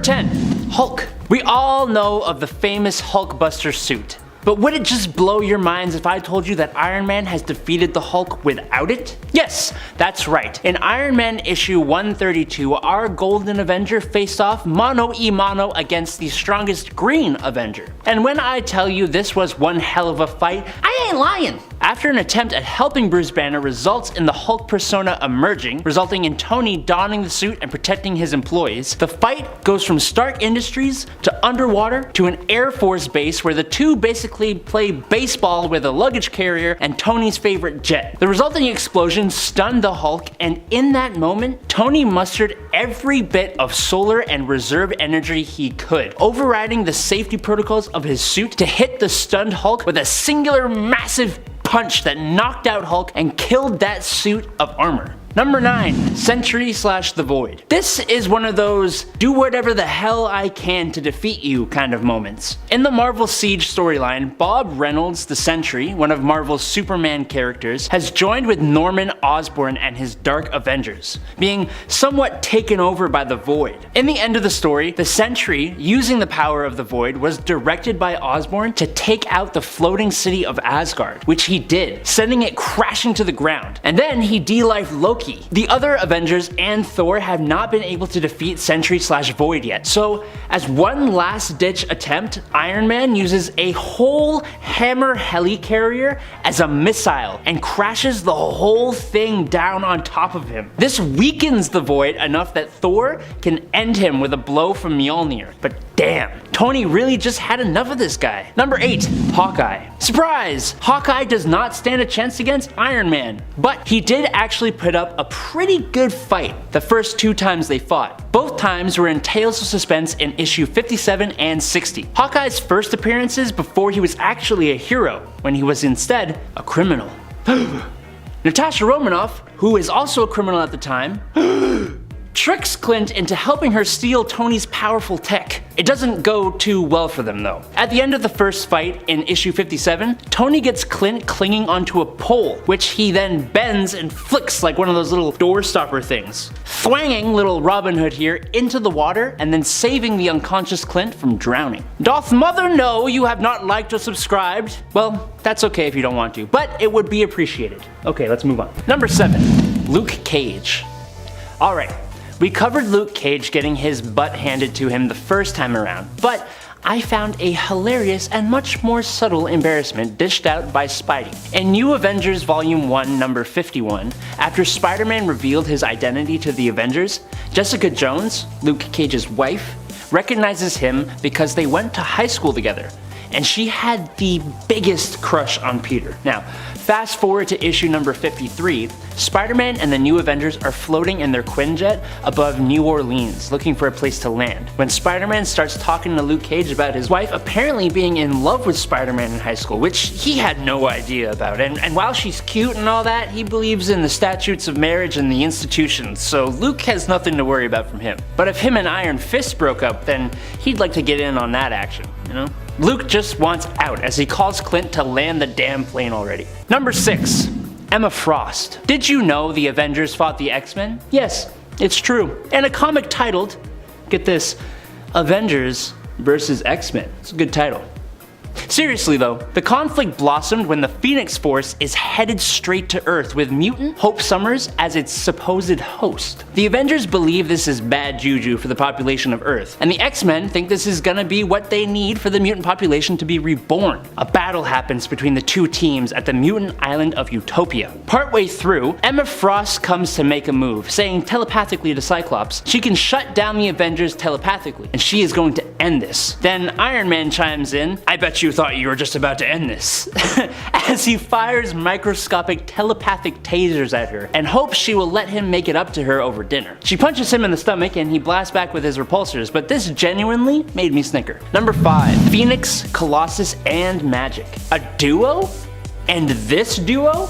10. Hulk. We all know of the famous Hulkbuster suit. But would it just blow your minds if I told you that Iron Man has defeated the Hulk without it? Yes, that's right. In Iron Man issue 132, our Golden Avenger faced off mano a mano against the strongest Green Avenger. And when I tell you this was one hell of a fight, I ain't lying. After an attempt at helping Bruce Banner results in the Hulk persona emerging, resulting in Tony donning the suit and protecting his employees, the fight goes from Stark Industries to underwater to an Air Force base where the two basically play baseball with a luggage carrier and Tony's favorite jet. The resulting explosion stunned the Hulk, and in that moment, Tony mustered every bit of solar and reserve energy he could, overriding the safety protocols of his suit to hit the stunned Hulk with a singular massive punch that knocked out Hulk and killed that suit of armor. Number 9. Sentry / The Void. This is one of those do whatever the hell I can to defeat you kind of moments. In the Marvel Siege storyline, Bob Reynolds, the Sentry, one of Marvel's Superman characters, has joined with Norman Osborn and his Dark Avengers, being somewhat taken over by the Void. In the end of the story, the Sentry, using the power of the Void, was directed by Osborn to take out the floating city of Asgard, which he did, sending it crashing to the ground. And then he de-lifed Loki. The other Avengers and Thor have not been able to defeat Sentry / Void yet, so as one last ditch attempt, Iron Man uses a whole Hammer helicarrier as a missile and crashes the whole thing down on top of him. This weakens the Void enough that Thor can end him with a blow from Mjolnir, but damn, Tony really just had enough of this guy. Number 8. Hawkeye. Surprise! Hawkeye does not stand a chance against Iron Man, but he did actually put up a pretty good fight the first 2 times they fought. Both times were in Tales of Suspense in issue 57 and 60. Hawkeye's first appearances before he was actually a hero, when he was instead a criminal. Natasha Romanoff, who is also a criminal at the time, tricks Clint into helping her steal Tony's powerful tech. It doesn't go too well for them though. At the end of the first fight in issue 57, Tony gets Clint clinging onto a pole, which he then bends and flicks like one of those little door stopper things, thwanging little Robin Hood here into the water and then saving the unconscious Clint from drowning. Doth Mother know you have not liked or subscribed? Well, that's okay if you don't want to, but it would be appreciated. Okay, let's move on. Number 7. Luke Cage. Alright. We covered Luke Cage getting his butt handed to him the first time around, but I found a hilarious and much more subtle embarrassment dished out by Spidey. In New Avengers Volume 1, number 51, after Spider-Man revealed his identity to the Avengers, Jessica Jones, Luke Cage's wife, recognizes him because they went to high school together, and she had the biggest crush on Peter. Now, fast forward to issue number 53, Spider-Man and the New Avengers are floating in their Quinjet above New Orleans, looking for a place to land, when Spider-Man starts talking to Luke Cage about his wife apparently being in love with Spider-Man in high school, which he had no idea about. And while she's cute and all that, he believes in the statutes of marriage and the institutions, so Luke has nothing to worry about from him. But if him and Iron Fist broke up, then he'd like to get in on that action, you know? Luke just wants out as he calls Clint to land the damn plane already. Number 6. Emma Frost. Did you know the Avengers fought the X-Men? Yes, it's true. And a comic titled, get this, Avengers vs. X-Men. It's a good title. Seriously though, the conflict blossomed when the Phoenix Force is headed straight to Earth with mutant Hope Summers as its supposed host. The Avengers believe this is bad juju for the population of Earth, and the X-Men think this is gonna be what they need for the mutant population to be reborn. A battle happens between the two teams at the mutant island of Utopia. Partway through, Emma Frost comes to make a move, saying telepathically to Cyclops she can shut down the Avengers telepathically, and she is going to end this. Then Iron Man chimes in, I bet you thought you were just about to end this, as he fires microscopic telepathic tasers at her and hopes she will let him make it up to her over dinner. She punches him in the stomach and he blasts back with his repulsors, but this genuinely made me snicker. Number 5. Phoenix, Colossus, and Magic. A duo? And this duo?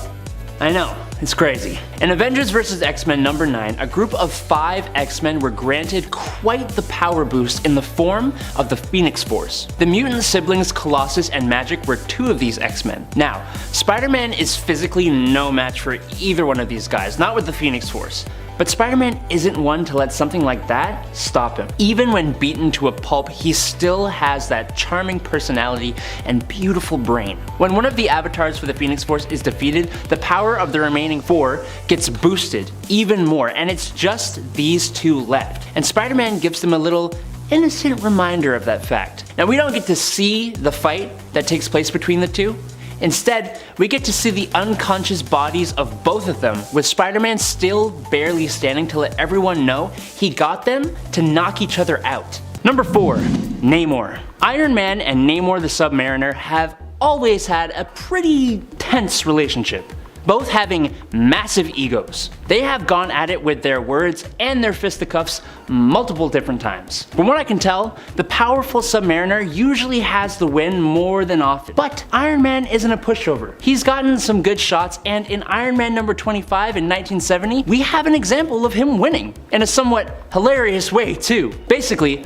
I know, it's crazy. In Avengers vs. X-Men number 9, a group of 5 X-Men were granted quite the power boost in the form of the Phoenix Force. The mutant siblings Colossus and Magic were 2 of these X-Men. Now, Spider-Man is physically no match for either one of these guys, not with the Phoenix Force. But Spider-Man isn't one to let something like that stop him. Even when beaten to a pulp, he still has that charming personality and beautiful brain. When one of the avatars for the Phoenix Force is defeated, the power of the remaining 4 gets boosted even more, and it's just these 2 left. And Spider-Man gives them a little innocent reminder of that fact. Now, we don't get to see the fight that takes place between the 2. Instead, we get to see the unconscious bodies of both of them, with Spider-Man still barely standing to let everyone know he got them to knock each other out. Number 4. Namor. Iron Man and Namor the Submariner have always had a pretty tense relationship, both having massive egos. They have gone at it with their words and their fisticuffs multiple different times. From what I can tell, the powerful Submariner usually has the win more than often. But Iron Man isn't a pushover. He's gotten some good shots, and in Iron Man number 25 in 1970, we have an example of him winning, in a somewhat hilarious way too. Basically,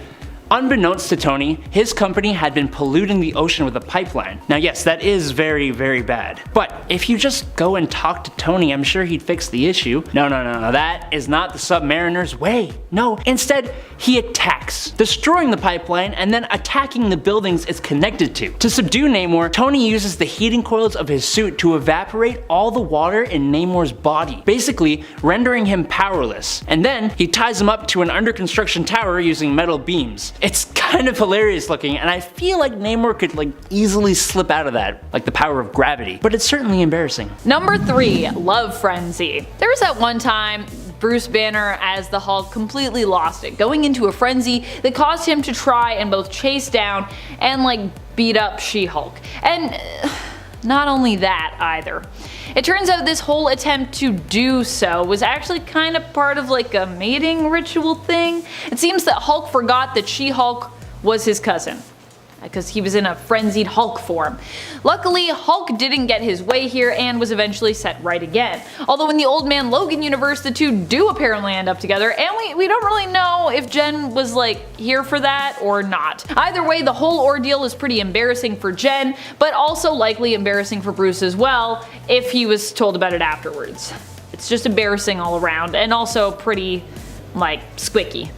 unbeknownst to Tony, his company had been polluting the ocean with a pipeline. Now yes, that is very, very bad. But if you just go and talk to Tony, I'm sure he'd fix the issue. No, that is not the Submariner's way. No, instead, he attacks, destroying the pipeline and then attacking the buildings it's connected to. To subdue Namor, Tony uses the heating coils of his suit to evaporate all the water in Namor's body, basically rendering him powerless. And then he ties him up to an under construction tower using metal beams. It's kind of hilarious looking, and I feel like Namor could easily slip out of that, like the power of gravity, but it's certainly embarrassing. Number 3, Love Frenzy. There was that one time Bruce Banner as the Hulk completely lost it, going into a frenzy that caused him to try and both chase down and beat up She-Hulk. And not only that either. It turns out this whole attempt to do so was actually kind of part of a mating ritual thing. It seems that Hulk forgot that She-Hulk was his cousin, because he was in a frenzied Hulk form. Luckily, Hulk didn't get his way here and was eventually set right again. Although in the Old Man Logan universe, the two do apparently end up together, and we don't really know if Jen was here for that or not. Either way, the whole ordeal is pretty embarrassing for Jen, but also likely embarrassing for Bruce as well, if he was told about it afterwards. It's just embarrassing all around, and also pretty, squicky.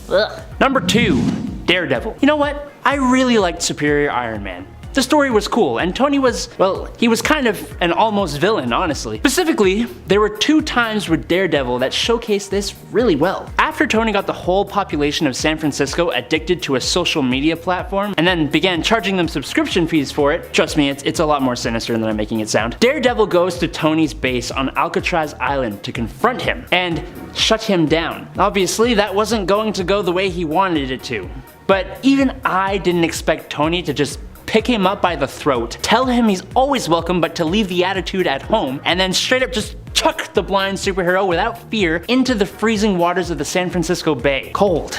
Ugh. Number 2. Daredevil. You know what? I really liked Superior Iron Man. The story was cool, and Tony was, well, he was kind of an almost villain, honestly. Specifically, there were 2 times with Daredevil that showcased this really well. After Tony got the whole population of San Francisco addicted to a social media platform, and then began charging them subscription fees for it, trust me, it's a lot more sinister than I'm making it sound, Daredevil goes to Tony's base on Alcatraz Island to confront him, and shut him down. Obviously, that wasn't going to go the way he wanted it to. But even I didn't expect Tony to just pick him up by the throat, tell him he's always welcome but to leave the attitude at home, and then straight up just chuck the blind superhero without fear into the freezing waters of the San Francisco Bay. Cold.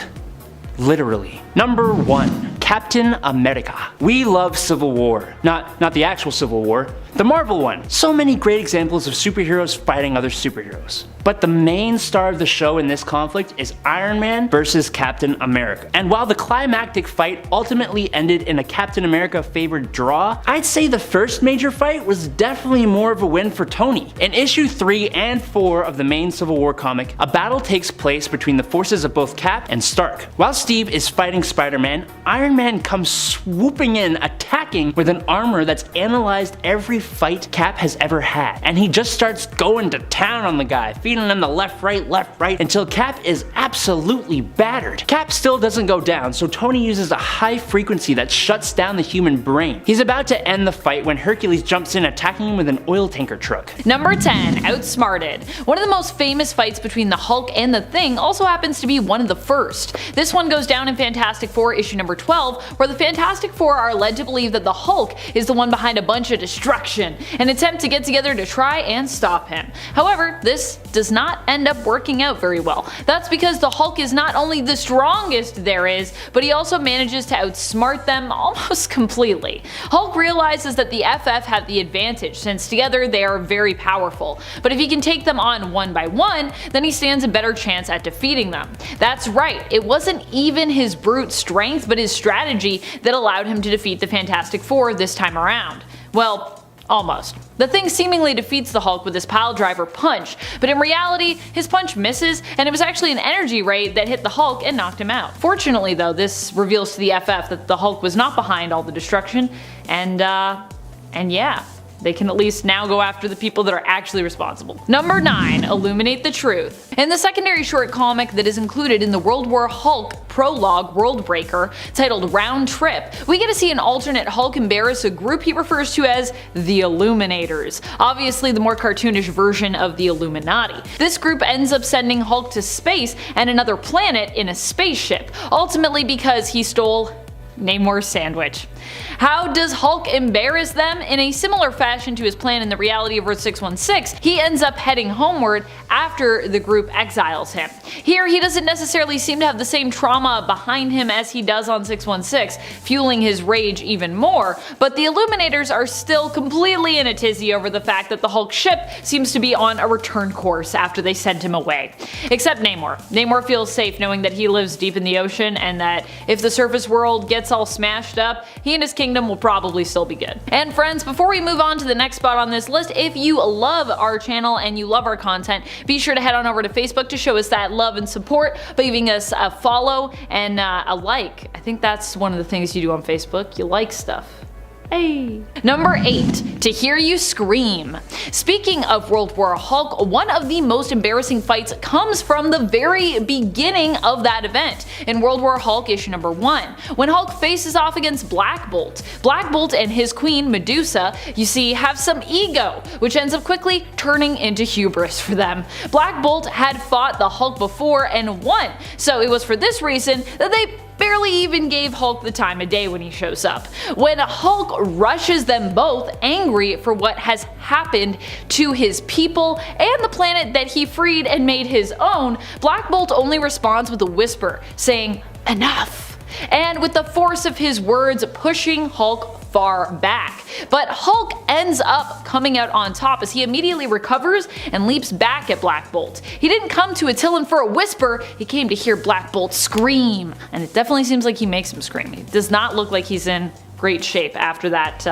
Literally. Number 1. Captain America. We love Civil War. Not the actual Civil War, the Marvel one. So many great examples of superheroes fighting other superheroes. But the main star of the show in this conflict is Iron Man versus Captain America. And while the climactic fight ultimately ended in a Captain America favored draw, I'd say the first major fight was definitely more of a win for Tony. In issue 3 and 4 of the main Civil War comic, a battle takes place between the forces of both Cap and Stark. While Steve is fighting Spider-Man, Iron Man comes swooping in, attacking with an armor that's analyzed every fight Cap has ever had. And he just starts going to town on the guy, feeding him the left, right, until Cap is absolutely battered. Cap still doesn't go down, so Tony uses a high frequency that shuts down the human brain. He's about to end the fight when Hercules jumps in, attacking him with an oil tanker truck. Number 10. Outsmarted. One of the most famous fights between the Hulk and the Thing also happens to be one of the first. This one goes down in Fantastic Four issue number 12, where the Fantastic Four are led to believe that the Hulk is the one behind a bunch of destruction, an attempt to get together to try and stop him. However, this does not end up working out very well. That's because the Hulk is not only the strongest there is, but he also manages to outsmart them almost completely. Hulk realizes that the FF have the advantage, since together they are very powerful, but if he can take them on one by one, then he stands a better chance at defeating them. That's right, it wasn't even his brute strength, but his strategy that allowed him to defeat the Fantastic Four this time around. Well, Almost. The thing seemingly defeats the Hulk with his piledriver punch, but in reality, his punch misses, and it was actually an energy ray that hit the Hulk and knocked him out. Fortunately though, this reveals to the FF that the Hulk was not behind all the destruction, and yeah. They can at least now go after the people that are actually responsible. Number 9. Illuminate the truth. In the secondary short comic that is included in the World War Hulk prologue Worldbreaker, titled Round Trip, we get to see an alternate Hulk embarrass a group he refers to as the Illuminators, obviously the more cartoonish version of the Illuminati. This group ends up sending Hulk to space and another planet in a spaceship, ultimately because he stole Namor's sandwich. How does Hulk embarrass them? In a similar fashion to his plan in the reality of Earth 616, he ends up heading homeward after the group exiles him. Here he doesn't necessarily seem to have the same trauma behind him as he does on 616, fueling his rage even more, but the Illuminators are still completely in a tizzy over the fact that the Hulk ship seems to be on a return course after they sent him away. Except Namor. Namor feels safe knowing that he lives deep in the ocean and that if the surface world gets all smashed up, he and his kingdom will probably still be good. And friends, before we move on to the next spot on this list, if you love our channel and you love our content, be sure to head on over to Facebook to show us that love and support by giving us a follow and a like. I think that's one of the things you do on Facebook. You like stuff. Hey. Number 8. To hear you scream. Speaking of World War Hulk, one of the most embarrassing fights comes from the very beginning of that event, in World War Hulk issue number 1, when Hulk faces off against Black Bolt. Black Bolt and his queen Medusa, you see, have some ego, which ends up quickly turning into hubris for them. Black Bolt had fought the Hulk before and won, so it was for this reason that they barely even gave Hulk the time of day when he shows up. When Hulk rushes them both, angry for what has happened to his people and the planet that he freed and made his own, Black Bolt only responds with a whisper, saying, "Enough," and with the force of his words pushing Hulk far back. But Hulk ends up coming out on top as he immediately recovers and leaps back at Black Bolt. He didn't come to Attilan for a whisper, he came to hear Black Bolt scream, and it definitely seems like he makes him scream. It does not look like he's in great shape after that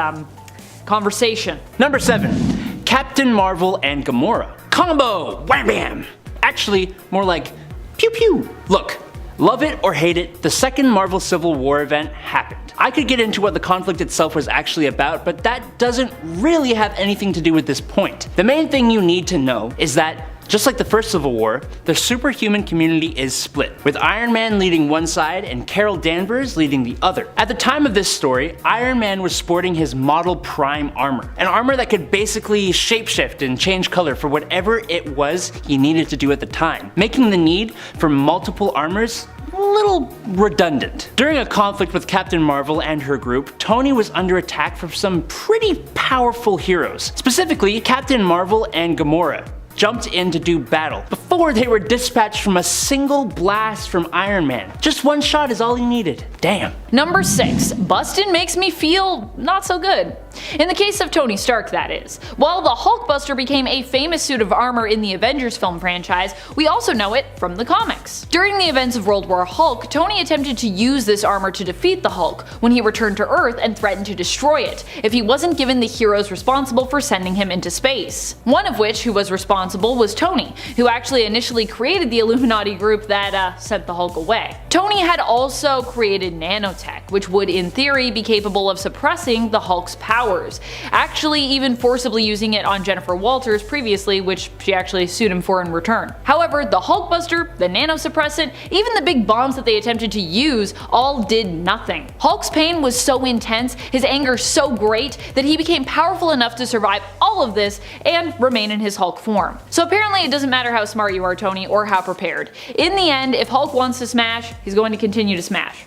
conversation. Number 7. Captain Marvel and Gamora. Combo! Wham bam! Actually, more like pew pew. Look, love it or hate it, the second Marvel Civil War event happened. I could get into what the conflict itself was actually about, but that doesn't really have anything to do with this point. The main thing you need to know is that, just like the first Civil War, the superhuman community is split, with Iron Man leading one side and Carol Danvers leading the other. At the time of this story, Iron Man was sporting his Model Prime armor, an armor that could basically shapeshift and change color for whatever it was he needed to do at the time, making the need for multiple armors a little redundant. During a conflict with Captain Marvel and her group, Tony was under attack from some pretty powerful heroes. Specifically, Captain Marvel and Gamora jumped in to do battle before they were dispatched from a single blast from Iron Man. Just one shot is all he needed. Damn. Number 6. Bustin' makes me feel not so good. In the case of Tony Stark, that is. While the Hulkbuster became a famous suit of armor in the Avengers film franchise, we also know it from the comics. During the events of World War Hulk, Tony attempted to use this armor to defeat the Hulk when he returned to Earth and threatened to destroy it if he wasn't given the heroes responsible for sending him into space. One of which who was responsible was Tony, who actually initially created the Illuminati group that sent the Hulk away. Tony had also created nanotech, which would in theory be capable of suppressing the Hulk's powers, actually even forcibly using it on Jennifer Walters previously, which she actually sued him for in return. However, the Hulkbuster, the nanosuppressant, even the big bombs that they attempted to use all did nothing. Hulk's pain was so intense, his anger so great, that he became powerful enough to survive all of this and remain in his Hulk form. So apparently it doesn't matter how smart you are, Tony, or how prepared. In the end, if Hulk wants to smash, he's going to continue to smash.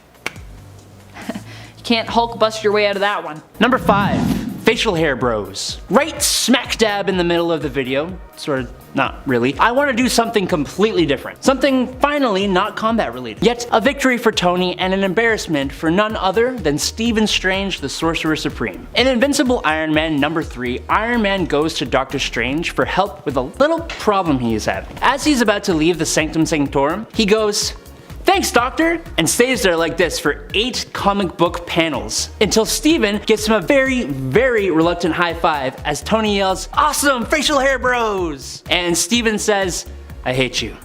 You can't Hulk bust your way out of that one. Number 5. Facial hair bros. Right smack dab in the middle of the video, sort of, not really, I want to do something completely different. Something finally not combat related. Yet a victory for Tony and an embarrassment for none other than Stephen Strange, the Sorcerer Supreme. In Invincible Iron Man number 3, Iron Man goes to Doctor Strange for help with a little problem he is having. As he's about to leave the Sanctum Sanctorum, he goes, "Thanks, Doctor," and stays there like this for 8 comic book panels, until Steven gives him a very, very reluctant high five as Tony yells, "Awesome, facial hair bros!" And Steven says, "I hate you."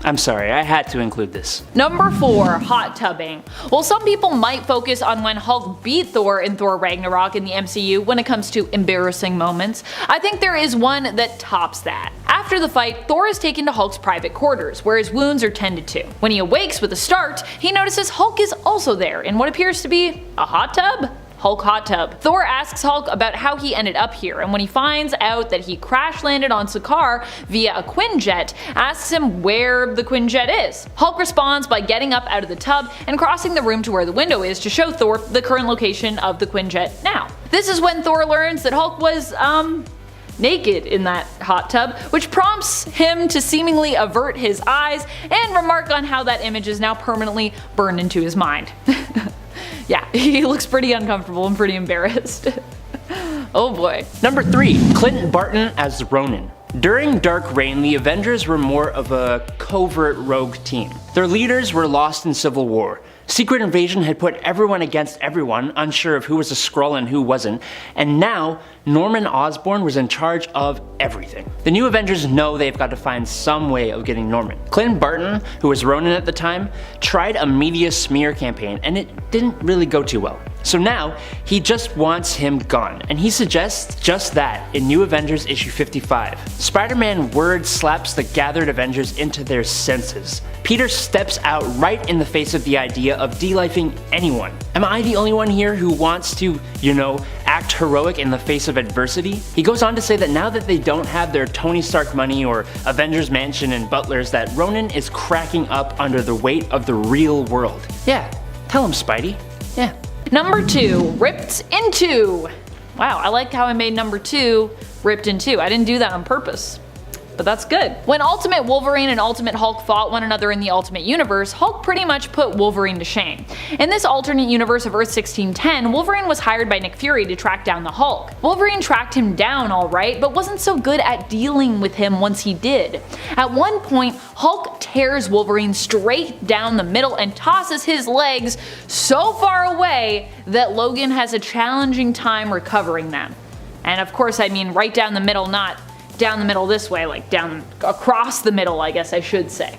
I'm sorry, I had to include this. Number 4, hot tubbing. While some people might focus on when Hulk beat Thor in Thor Ragnarok in the MCU when it comes to embarrassing moments, I think there is one that tops that. After the fight, Thor is taken to Hulk's private quarters, where his wounds are tended to. When he awakes with a start, he notices Hulk is also there in what appears to be a hot tub? Hulk hot tub. Thor asks Hulk about how he ended up here, and when he finds out that he crash landed on Sakaar via a Quinjet, asks him where the Quinjet is. Hulk responds by getting up out of the tub and crossing the room to where the window is to show Thor the current location of the Quinjet now. This is when Thor learns that Hulk was, naked in that hot tub, which prompts him to seemingly avert his eyes and remark on how that image is now permanently burned into his mind. Yeah, he looks pretty uncomfortable and pretty embarrassed. Oh boy. Number 3, Clint Barton as Ronan. During Dark Reign, the Avengers were more of a covert rogue team. Their leaders were lost in civil war. Secret Invasion had put everyone against everyone, unsure of who was a Skrull and who wasn't, and now Norman Osborn was in charge of everything. The new Avengers know they've got to find some way of getting Norman. Clint Barton, who was Ronan at the time, tried a media smear campaign and it didn't really go too well. So now, he just wants him gone, and he suggests just that in New Avengers issue 55. Spider-Man word slaps the gathered Avengers into their senses. Peter steps out right in the face of the idea of de-lifing anyone. Am I the only one here who wants to, act heroic in the face of adversity? He goes on to say that now that they don't have their Tony Stark money or Avengers Mansion and butlers, that Ronan is cracking up under the weight of the real world. Yeah, tell him, Spidey. Yeah. Number 2, ripped in 2. Wow, I like how I made number 2 ripped in 2. I didn't do that on purpose, but that's good. When Ultimate Wolverine and Ultimate Hulk fought one another in the Ultimate Universe, Hulk pretty much put Wolverine to shame. In this alternate universe of Earth 1610, Wolverine was hired by Nick Fury to track down the Hulk. Wolverine tracked him down alright, but wasn't so good at dealing with him once he did. At one point, Hulk tears Wolverine straight down the middle and tosses his legs so far away that Logan has a challenging time recovering them. And of course I mean right down the middle, not down the middle this way, like down across the middle, I guess I should say.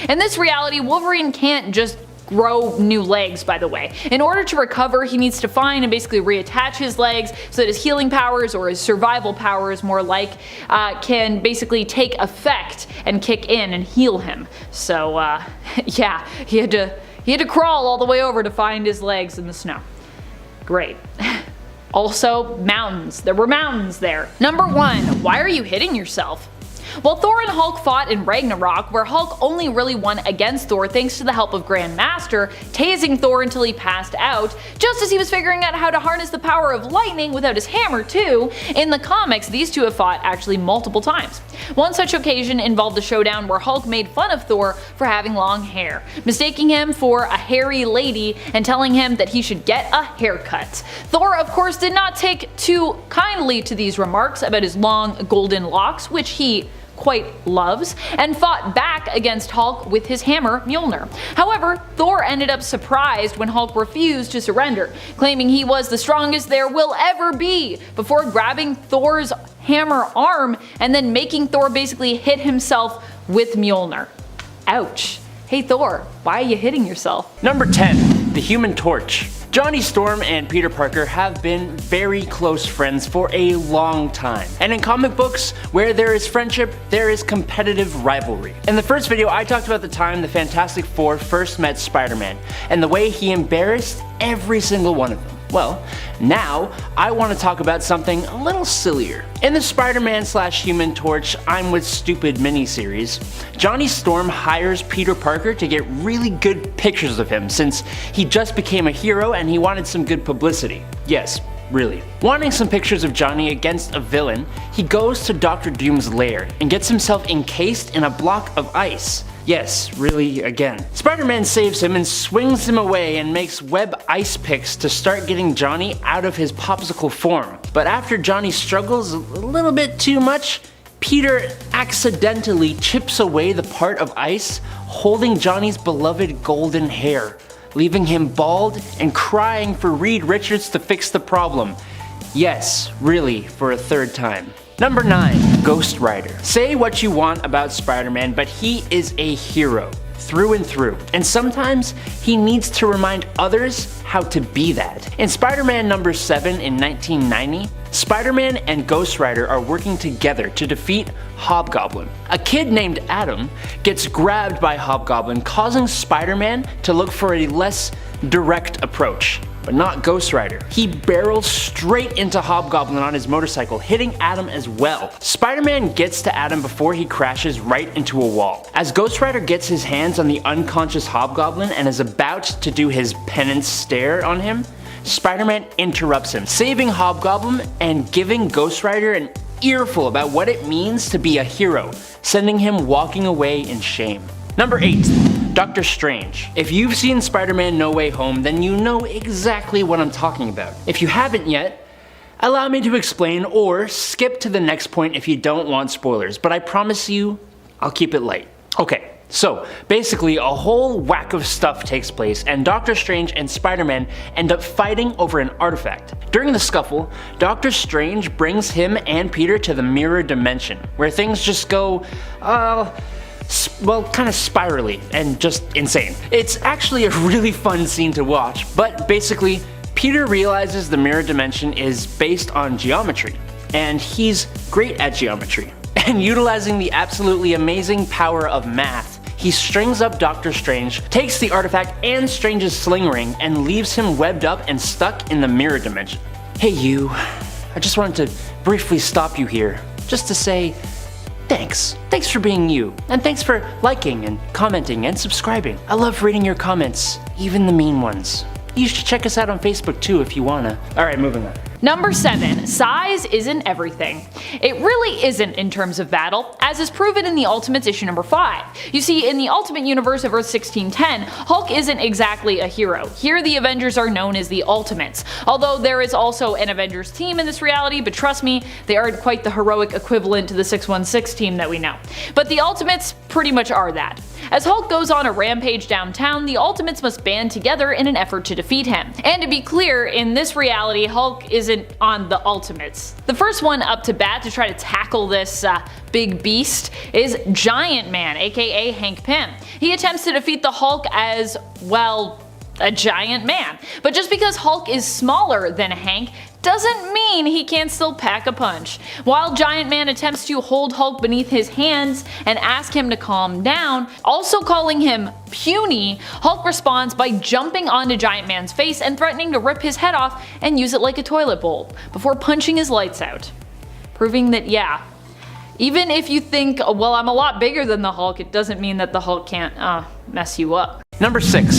In this reality, Wolverine can't just grow new legs, by the way. In order to recover, he needs to find and basically reattach his legs so that his healing powers, or his survival powers more like, can basically take effect and kick in and heal him. So yeah, he had to crawl all the way over to find his legs in the snow. Great. Also, mountains. There were mountains there. Number 1, why are you hitting yourself? While Thor and Hulk fought in Ragnarok, where Hulk only really won against Thor thanks to the help of Grandmaster, tasing Thor until he passed out, just as he was figuring out how to harness the power of lightning without his hammer too, in the comics these two have fought actually multiple times. One such occasion involved a showdown where Hulk made fun of Thor for having long hair, mistaking him for a hairy lady and telling him that he should get a haircut. Thor of course did not take too kindly to these remarks about his long golden locks, which he quite loves, and fought back against Hulk with his hammer Mjolnir. However, Thor ended up surprised when Hulk refused to surrender, claiming he was the strongest there will ever be, before grabbing Thor's hammer arm and then making Thor basically hit himself with Mjolnir. Ouch. Hey Thor, why are you hitting yourself? Number 10, the Human Torch. Johnny Storm and Peter Parker have been very close friends for a long time. And in comic books, where there is friendship, there is competitive rivalry. In the first video, I talked about the time the Fantastic Four first met Spider-Man, and the way he embarrassed every single one of them. Well, now I want to talk about something a little sillier. In the Spider-Man / Human Torch I'm With Stupid miniseries, Johnny Storm hires Peter Parker to get really good pictures of him since he just became a hero and he wanted some good publicity. Yes, really. Wanting some pictures of Johnny against a villain, he goes to Dr. Doom's lair and gets himself encased in a block of ice. Yes, really, again. Spider-Man saves him and swings him away and makes web ice picks to start getting Johnny out of his popsicle form. But after Johnny struggles a little bit too much, Peter accidentally chips away the part of ice holding Johnny's beloved golden hair, leaving him bald and crying for Reed Richards to fix the problem. Yes, really, for a third time. Number 9. Ghost Rider. Say what you want about Spider-Man, but he is a hero through and through, and sometimes he needs to remind others how to be that. In Spider-Man number 7 in 1990, Spider-Man and Ghost Rider are working together to defeat Hobgoblin. A kid named Adam gets grabbed by Hobgoblin, causing Spider-Man to look for a less direct approach. But not Ghost Rider. He barrels straight into Hobgoblin on his motorcycle, hitting Adam as well. Spider-Man gets to Adam before he crashes right into a wall. As Ghost Rider gets his hands on the unconscious Hobgoblin and is about to do his penance stare on him, Spider-Man interrupts him, saving Hobgoblin and giving Ghost Rider an earful about what it means to be a hero, sending him walking away in shame. Number 8. Doctor Strange. If you've seen Spider-Man No Way Home, then you know exactly what I'm talking about. If you haven't yet, allow me to explain, or skip to the next point if you don't want spoilers, but I promise you, I'll keep it light. Okay, so basically a whole whack of stuff takes place and Doctor Strange and Spider-Man end up fighting over an artifact. During the scuffle, Doctor Strange brings him and Peter to the mirror dimension, where things just go, well, kind of spirally and just insane. It's actually a really fun scene to watch, but basically, Peter realizes the mirror dimension is based on geometry, and he's great at geometry. And utilizing the absolutely amazing power of math, he strings up Doctor Strange, takes the artifact and Strange's sling ring, and leaves him webbed up and stuck in the mirror dimension. Hey you, I just wanted to briefly stop you here, just to say, thanks. Thanks for being you. And thanks for liking and commenting and subscribing. I love reading your comments, even the mean ones. You should check us out on Facebook too if you wanna. Alright, moving on. Number 7. Size isn't everything. It really isn't in terms of battle, as is proven in the Ultimates issue number 5. You see, in the Ultimate Universe of Earth 1610, Hulk isn't exactly a hero. Here the Avengers are known as the Ultimates, although there is also an Avengers team in this reality, but trust me, they aren't quite the heroic equivalent to the 616 team that we know. But the Ultimates pretty much are that. As Hulk goes on a rampage downtown, the Ultimates must band together in an effort to defeat him. And to be clear, in this reality, Hulk isn't on the Ultimates. The first one up to bat to try to tackle this big beast is Giant Man, aka Hank Pym. He attempts to defeat the Hulk as, well, a giant man. But just because Hulk is smaller than Hank doesn't mean he can't still pack a punch. While Giant Man attempts to hold Hulk beneath his hands and ask him to calm down, also calling him puny, Hulk responds by jumping onto Giant Man's face and threatening to rip his head off and use it like a toilet bowl, before punching his lights out. Proving that, yeah, even if you think, well, I'm a lot bigger than the Hulk, it doesn't mean that the Hulk can't mess you up. Number 6.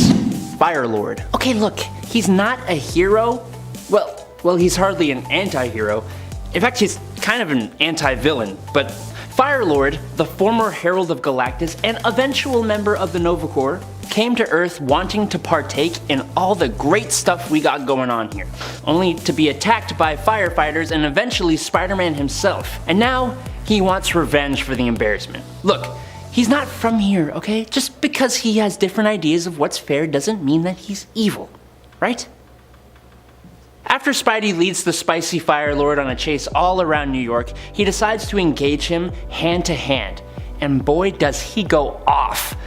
Firelord. Okay, look, he's not a hero. Well, he's hardly an anti-hero. In fact, he's kind of an anti-villain. But Firelord, the former Herald of Galactus and eventual member of the Nova Corps, came to Earth wanting to partake in all the great stuff we got going on here, only to be attacked by firefighters and eventually Spider-Man himself. And now, he wants revenge for the embarrassment. Look, he's not from here, okay? Just because he has different ideas of what's fair doesn't mean that he's evil, right? After Spidey leads the spicy Firelord on a chase all around New York, he decides to engage him hand to hand, and boy does he go off,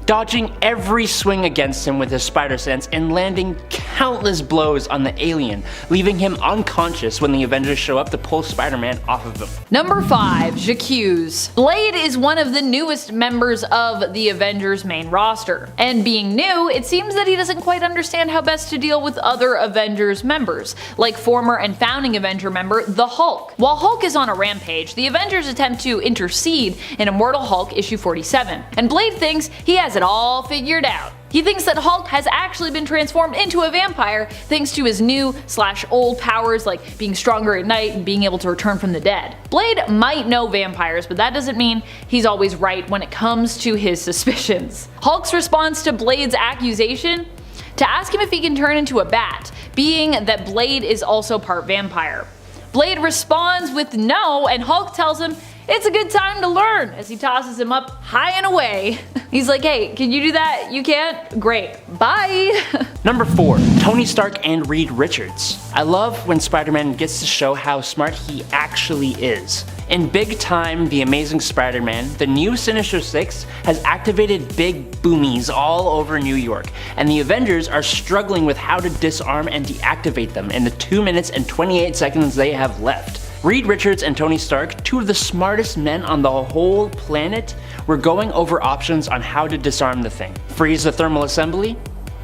dodging every swing against him with his spider sense and landing countless blows on the alien, leaving him unconscious when the Avengers show up to pull Spider-Man off of him. Number 5. J'accuse. Blade is one of the newest members of the Avengers main roster, and being new, it seems that he doesn't quite understand how best to deal with other Avengers members, like former and founding Avenger member the Hulk. While Hulk is on a rampage, the Avengers attempt to intercede in Immortal Hulk issue 47, and Blade thinks he has it all figured out. He thinks that Hulk has actually been transformed into a vampire thanks to his new/old powers like being stronger at night and being able to return from the dead. Blade might know vampires, but that doesn't mean he's always right when it comes to his suspicions. Hulk's response to Blade's accusation? To ask him if he can turn into a bat, being that Blade is also part vampire. Blade responds with no, and Hulk tells him It's a good time to learn, as he tosses him up high and away. He's like, hey, can you do that? You can't? Great. Bye. Number 4. Tony Stark and Reed Richards. I love when Spider-Man gets to show how smart he actually is. In Big Time, The Amazing Spider-Man, the new Sinister Six has activated big boomies all over New York, and the Avengers are struggling with how to disarm and deactivate them in the 2 minutes and 28 seconds they have left. Reed Richards and Tony Stark, two of the smartest men on the whole planet, were going over options on how to disarm the thing. Freeze the thermal assembly?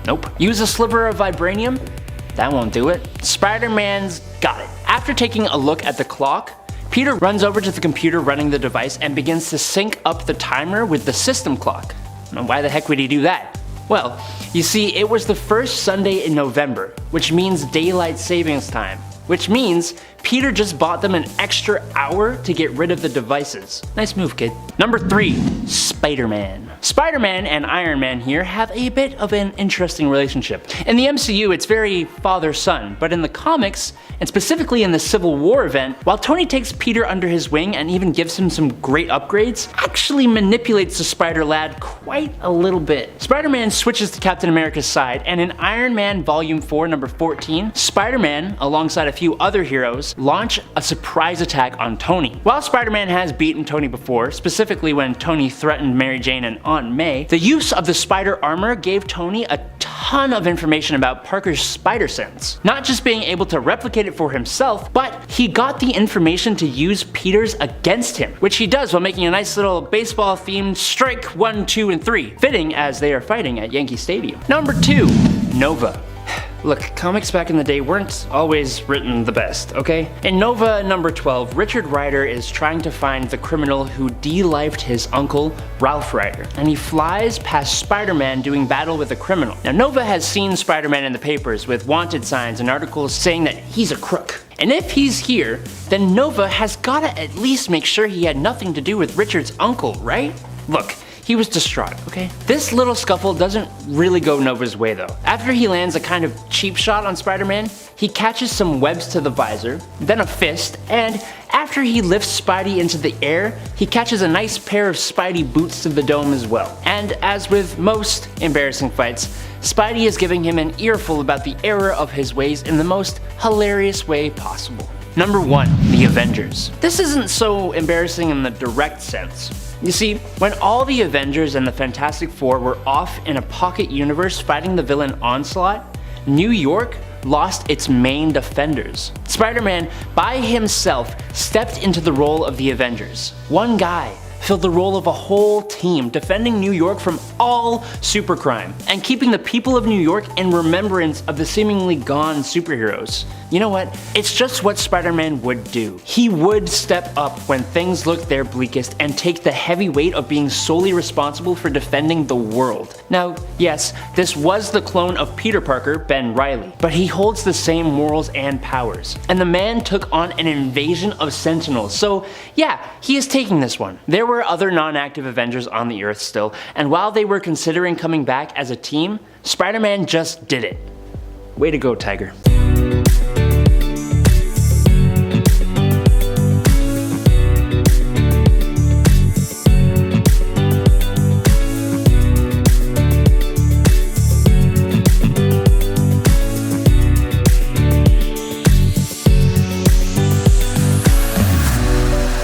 Nope. Use a sliver of vibranium? That won't do it. Spider-Man's got it. After taking a look at the clock, Peter runs over to the computer running the device and begins to sync up the timer with the system clock. Now, why the heck would he do that? Well, you see, it was the first Sunday in November, which means daylight savings time. Which means Peter just bought them an extra hour to get rid of the devices. Nice move, kid. Number 3, Spider-Man. Spider-Man and Iron Man here have a bit of an interesting relationship. In the MCU, it's very father-son, but in the comics, and specifically in the Civil War event, while Tony takes Peter under his wing and even gives him some great upgrades, actually manipulates the Spider-Lad quite a little bit. Spider-Man switches to Captain America's side, and in Iron Man Volume 4, number 14, Spider-Man, alongside a few other heroes, launch a surprise attack on Tony. While Spider-Man has beaten Tony before, specifically when Tony threatened Mary Jane and Aunt May, the use of the spider armor gave Tony a ton of information about Parker's spider sense. Not just being able to replicate it for himself, but he got the information to use Peter's against him, which he does while making a nice little baseball themed strike 1, 2, and 3, fitting as they are fighting at Yankee Stadium. Number 2, Nova. Look, comics back in the day weren't always written the best, okay? In Nova number 12, Richard Rider is trying to find the criminal who de-lifed his uncle, Ralph Rider, and he flies past Spider-Man doing battle with a criminal. Now, Nova has seen Spider-Man in the papers with wanted signs and articles saying that he's a crook. And if he's here, then Nova has gotta at least make sure he had nothing to do with Richard's uncle, right? Look, he was distraught, okay? This little scuffle doesn't really go Nova's way though. After he lands a kind of cheap shot on Spider-Man, he catches some webs to the visor, then a fist, and after he lifts Spidey into the air, he catches a nice pair of Spidey boots to the dome as well. And as with most embarrassing fights, Spidey is giving him an earful about the error of his ways in the most hilarious way possible. Number 1, the Avengers. This isn't so embarrassing in the direct sense. You see, when all the Avengers and the Fantastic Four were off in a pocket universe fighting the villain Onslaught, New York lost its main defenders. Spider-Man, by himself, stepped into the role of the Avengers. One guy filled the role of a whole team, defending New York from all supercrime, and keeping the people of New York in remembrance of the seemingly gone superheroes. You know what? It's just what Spider-Man would do. He would step up when things looked their bleakest and take the heavy weight of being solely responsible for defending the world. Now, yes, this was the clone of Peter Parker, Ben Reilly, but he holds the same morals and powers. And the man took on an invasion of Sentinels, so yeah, he is taking this one. There were other non-active Avengers on the Earth still, and while they were considering coming back as a team, Spider-Man just did it. Way to go, Tiger.